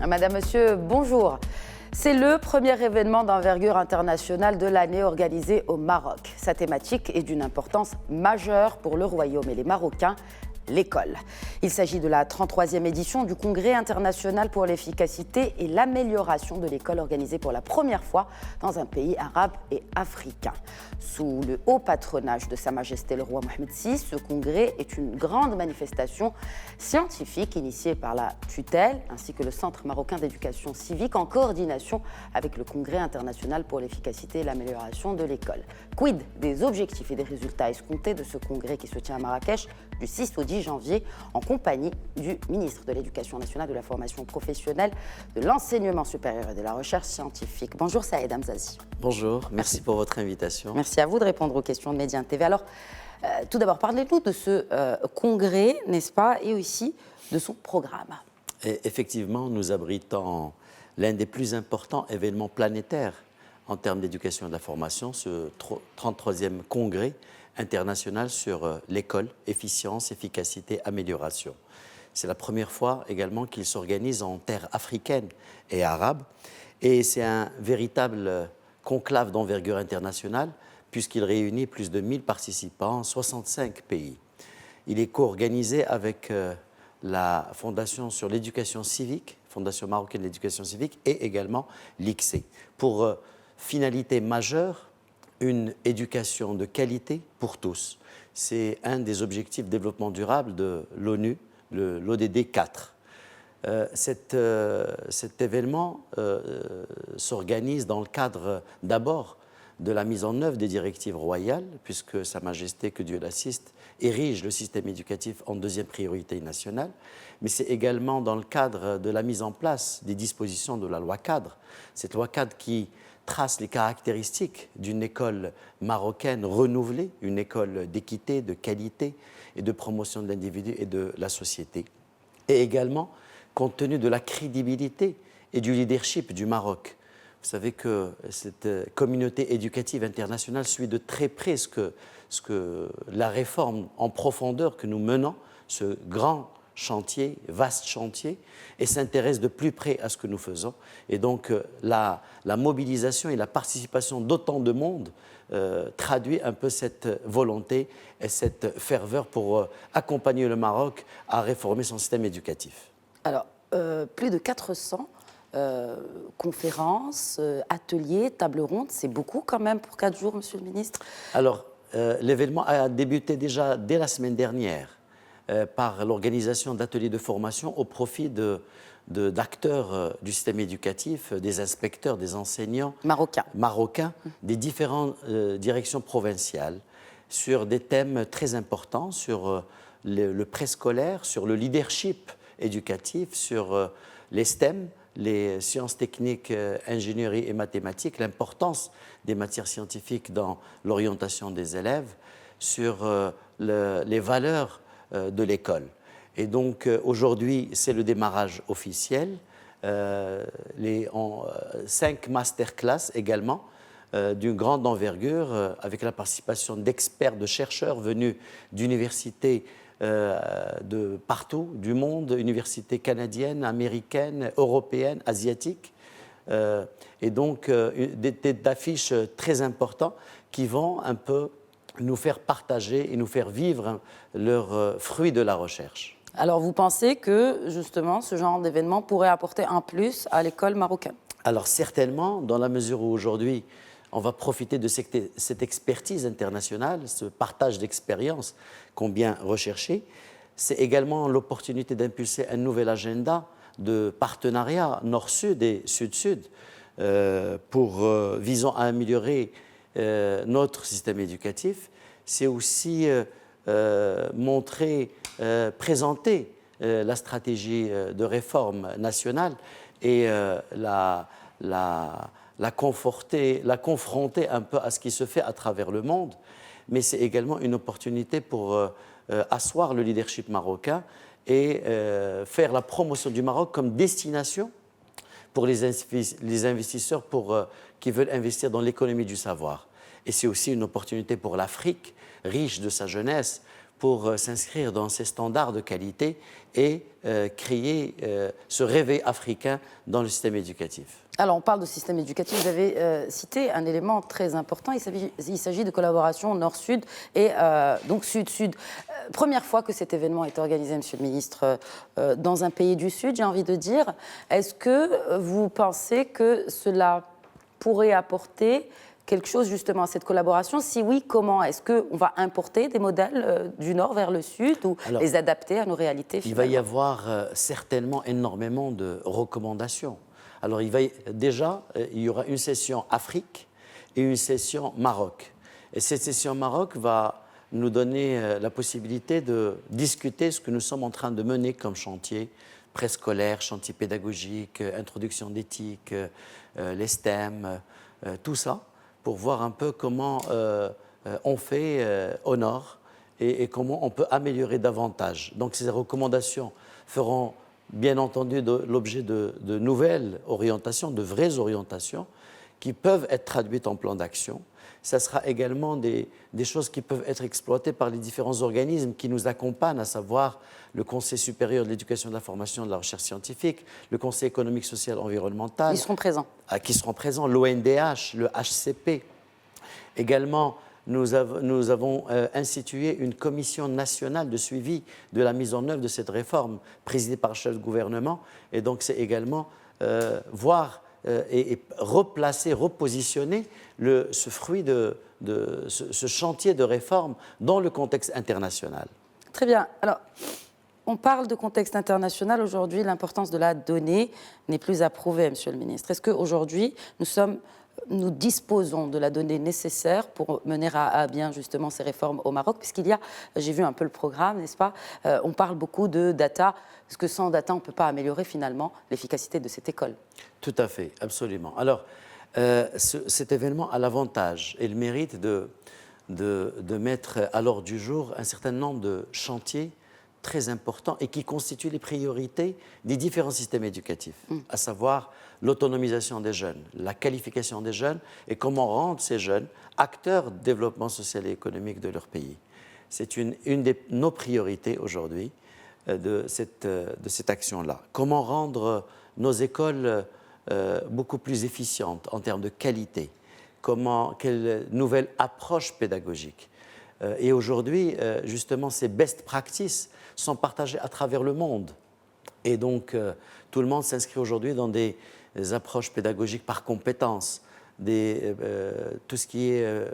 Madame, Monsieur, bonjour. C'est le premier événement d'envergure internationale de l'année organisé au Maroc. Sa thématique est d'une importance majeure pour le Royaume et les Marocains, l'école. Il s'agit de la 33e édition du Congrès international pour l'efficacité et l'amélioration de l'école organisé pour la première fois dans un pays arabe et africain. Sous le haut patronage de Sa Majesté le roi Mohamed VI, ce congrès est une grande manifestation scientifique initiée par la tutelle ainsi que le Centre marocain d'éducation civique en coordination avec le Congrès international pour l'efficacité et l'amélioration de l'école. Quid des objectifs et des résultats escomptés de ce congrès qui se tient à Marrakech du 6 au 10 janvier en compagnie du ministre de l'Éducation nationale, de la formation professionnelle, de l'enseignement supérieur et de la recherche scientifique. Bonjour Saïd Hamzazi. Bonjour, merci pour votre invitation. Merci à vous de répondre aux questions de Médiane TV. Alors, tout d'abord, parlez-nous de ce congrès, n'est-ce pas, et aussi de son programme. Et effectivement, nous abritons l'un des plus importants événements planétaires en termes d'éducation et de la formation, ce 33e congrès international sur l'école, efficience, efficacité, amélioration. C'est la première fois également qu'il s'organise en terre africaine et arabe. Et c'est un véritable conclave d'envergure internationale puisqu'il réunit plus de 1000 participants, 65 pays. Il est co-organisé avec la Fondation sur l'éducation civique, Fondation marocaine de l'éducation civique, et également l'ICSE, pour finalité majeure, une éducation de qualité pour tous. C'est un des objectifs de développement durable de l'ONU, l'ODD 4. Cet événement s'organise dans le cadre d'abord de la mise en œuvre des directives royales, puisque Sa Majesté, que Dieu l'assiste, érige le système éducatif en deuxième priorité nationale, mais c'est également dans le cadre de la mise en place des dispositions de la loi cadre, cette loi cadre qui trace les caractéristiques d'une école marocaine renouvelée, une école d'équité, de qualité et de promotion de l'individu et de la société. Et également, compte tenu de la crédibilité et du leadership du Maroc, vous savez que cette communauté éducative internationale suit de très près ce que la réforme en profondeur que nous menons, ce grand chantier, vaste chantier, et s'intéresse de plus près à ce que nous faisons. Et donc la mobilisation et la participation d'autant de monde traduit un peu cette volonté et cette ferveur pour accompagner le Maroc à réformer son système éducatif. Alors, plus de 400 conférences, ateliers, tables rondes, c'est beaucoup quand même pour 4 jours, Monsieur le Ministre. Alors, l'événement a débuté déjà dès la semaine dernière par l'organisation d'ateliers de formation au profit d'acteurs du système éducatif, des inspecteurs, des enseignants marocains des différentes directions provinciales sur des thèmes très importants, sur le préscolaire, sur le leadership éducatif, sur les STEM, les sciences techniques, ingénierie et mathématiques, l'importance des matières scientifiques dans l'orientation des élèves, sur les valeurs de l'école. Et donc aujourd'hui, c'est le démarrage officiel, 5 masterclass également, d'une grande envergure, avec la participation d'experts, de chercheurs venus d'universités de partout, du monde, universités canadiennes, américaines, européennes, asiatiques, et donc d'affiches très importantes qui vont un peu nous faire partager et nous faire vivre leurs fruits de la recherche. Alors vous pensez que justement ce genre d'événement pourrait apporter un plus à l'école marocaine? Alors certainement, dans la mesure où aujourd'hui on va profiter de cette expertise internationale, ce partage d'expériences combien recherché. C'est également l'opportunité d'impulser un nouvel agenda de partenariat nord-sud et sud-sud visant à améliorer notre système éducatif. C'est aussi présenter la stratégie de réforme nationale et la confronter un peu à ce qui se fait à travers le monde, mais c'est également une opportunité pour asseoir le leadership marocain et faire la promotion du Maroc comme destination pour les investisseurs qui veulent investir dans l'économie du savoir. Et c'est aussi une opportunité pour l'Afrique, riche de sa jeunesse, pour s'inscrire dans ces standards de qualité et créer ce réveil africain dans le système éducatif. Alors, on parle de système éducatif. Vous avez cité un élément très important. Il s'agit de collaboration nord-sud et donc sud-sud. Première fois que cet événement est organisé, Monsieur le Ministre, dans un pays du Sud, j'ai envie de dire. Est-ce que vous pensez que cela pourrait apporter quelque chose justement à cette collaboration? Si oui, comment? Est-ce qu'on va importer des modèles du Nord vers le Sud ou les adapter à nos réalités finalement? Il va y avoir certainement énormément de recommandations. Alors il y aura une session Afrique et une session Maroc. Et cette session Maroc va nous donner la possibilité de discuter ce que nous sommes en train de mener comme chantier préscolaire, chantier pédagogique, introduction d'éthique, les STEM, tout ça, pour voir un peu comment on fait au Nord et comment on peut améliorer davantage. Donc ces recommandations feront bien entendu l'objet de nouvelles orientations, de vraies orientations qui peuvent être traduites en plan d'action. Ça sera également des choses qui peuvent être exploitées par les différents organismes qui nous accompagnent, à savoir le Conseil supérieur de l'éducation, de la formation et de la recherche scientifique, le Conseil économique, social et environnemental. Ils seront présents. Qui seront présents, l'ONDH, le HCP. Également, nous avons institué une commission nationale de suivi de la mise en œuvre de cette réforme, présidée par le chef de gouvernement. Et donc, c'est également voir et replacer, repositionner ce fruit ce chantier de réforme dans le contexte international. Très bien. Alors, on parle de contexte international. Aujourd'hui, l'importance de la donnée n'est plus à prouver, Monsieur le Ministre. Est-ce qu'aujourd'hui, nous disposons de la donnée nécessaire pour mener à bien justement ces réformes au Maroc? Puisqu'il y a, j'ai vu un peu le programme, n'est-ce pas, on parle beaucoup de data, parce que sans data, on ne peut pas améliorer finalement l'efficacité de cette école. Tout à fait, absolument. Alors, cet événement a l'avantage et le mérite de mettre à l'ordre du jour un certain nombre de chantiers très importants et qui constituent les priorités des différents systèmes éducatifs, à savoir l'autonomisation des jeunes, la qualification des jeunes et comment rendre ces jeunes acteurs de développement social et économique de leur pays. C'est une de nos priorités aujourd'hui de cette action-là. Comment rendre nos écoles beaucoup plus efficientes en termes de qualité? Quelle nouvelle approche pédagogique? Et aujourd'hui, justement, ces best practices sont partagées à travers le monde. Et donc, tout le monde s'inscrit aujourd'hui dans des approches pédagogiques par compétences, tout ce qui est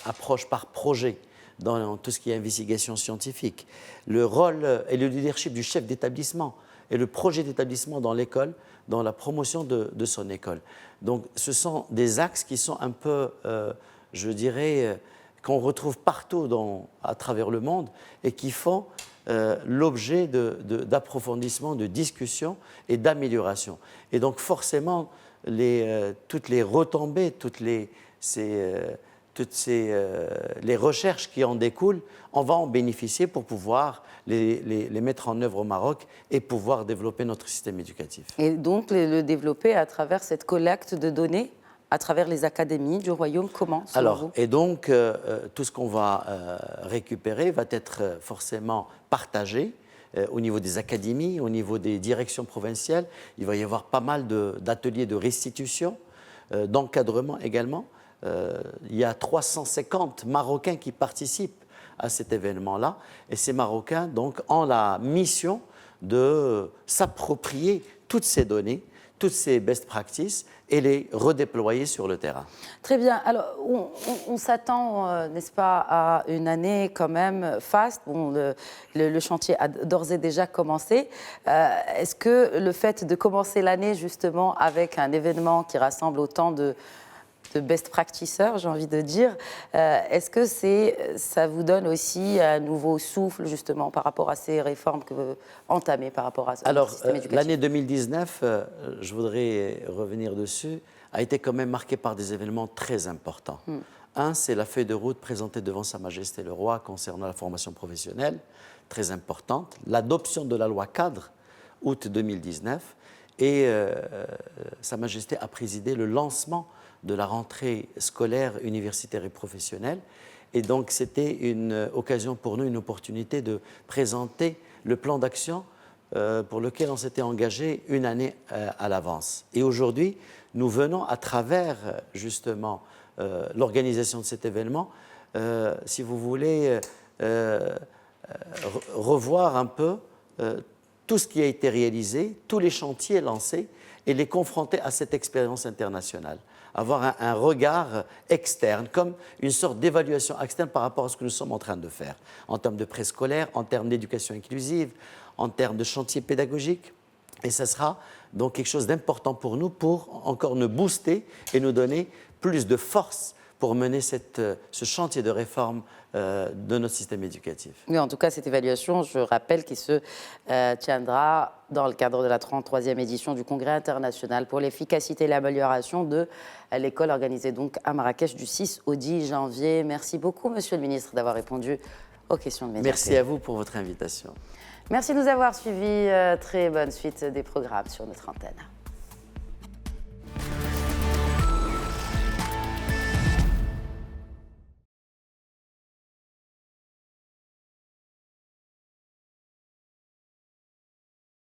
approche par projet, dans tout ce qui est investigation scientifique. Le rôle et le leadership du chef d'établissement et le projet d'établissement dans l'école, dans la promotion de son école. Donc, ce sont des axes qui sont un peu, je dirais, qu'on retrouve partout à travers le monde et qui font l'objet d'approfondissement, de discussion et d'amélioration. Et donc forcément, toutes les retombées, toutes les recherches qui en découlent, on va en bénéficier pour pouvoir les mettre en œuvre au Maroc et pouvoir développer notre système éducatif. Et donc le développer à travers cette collecte de données à travers les académies du Royaume, comment, selon vous? Et donc, tout ce qu'on va récupérer va être forcément partagé au niveau des académies, au niveau des directions provinciales. Il va y avoir pas mal d'ateliers de restitution, d'encadrement également. Il y a 350 Marocains qui participent à cet événement-là. Et ces Marocains, donc, ont la mission de s'approprier toutes ces données, toutes ces best practices et les redéployer sur le terrain. Très bien. Alors, on s'attend, n'est-ce pas, à une année quand même faste. Bon, le chantier a d'ores et déjà commencé. Est-ce que le fait de commencer l'année justement avec un événement qui rassemble autant de best practiceurs, j'ai envie de dire, est-ce que ça vous donne aussi un nouveau souffle justement par rapport à ces réformes que vous entamez par rapport à ce système éducatif? L'année 2019, je voudrais revenir dessus, a été quand même marquée par des événements très importants. Un, c'est la feuille de route présentée devant Sa Majesté le Roi concernant la formation professionnelle, très importante. L'adoption de la loi cadre, août 2019, et Sa Majesté a présidé le lancement de la rentrée scolaire, universitaire et professionnelle. Et donc, c'était une occasion pour nous, une opportunité de présenter le plan d'action pour lequel on s'était engagé une année à l'avance. Et aujourd'hui, nous venons à travers justement l'organisation de cet événement, si vous voulez, revoir un peu tout ce qui a été réalisé, tous les chantiers lancés et les confronter à cette expérience internationale. Avoir un regard externe, comme une sorte d'évaluation externe par rapport à ce que nous sommes en train de faire, en termes de préscolaire, en termes d'éducation inclusive, en termes de chantier pédagogique. Et ça sera donc quelque chose d'important pour nous pour encore nous booster et nous donner plus de force pour mener ce chantier de réforme de notre système éducatif. Oui, en tout cas, cette évaluation, je rappelle, qui se tiendra dans le cadre de la 33e édition du Congrès international pour l'efficacité et l'amélioration de l'école, organisée donc à Marrakech du 6 au 10 janvier. Merci beaucoup, Monsieur le Ministre, d'avoir répondu aux questions de médias. Merci à vous pour votre invitation. Merci de nous avoir suivis. Très bonne suite des programmes sur notre antenne.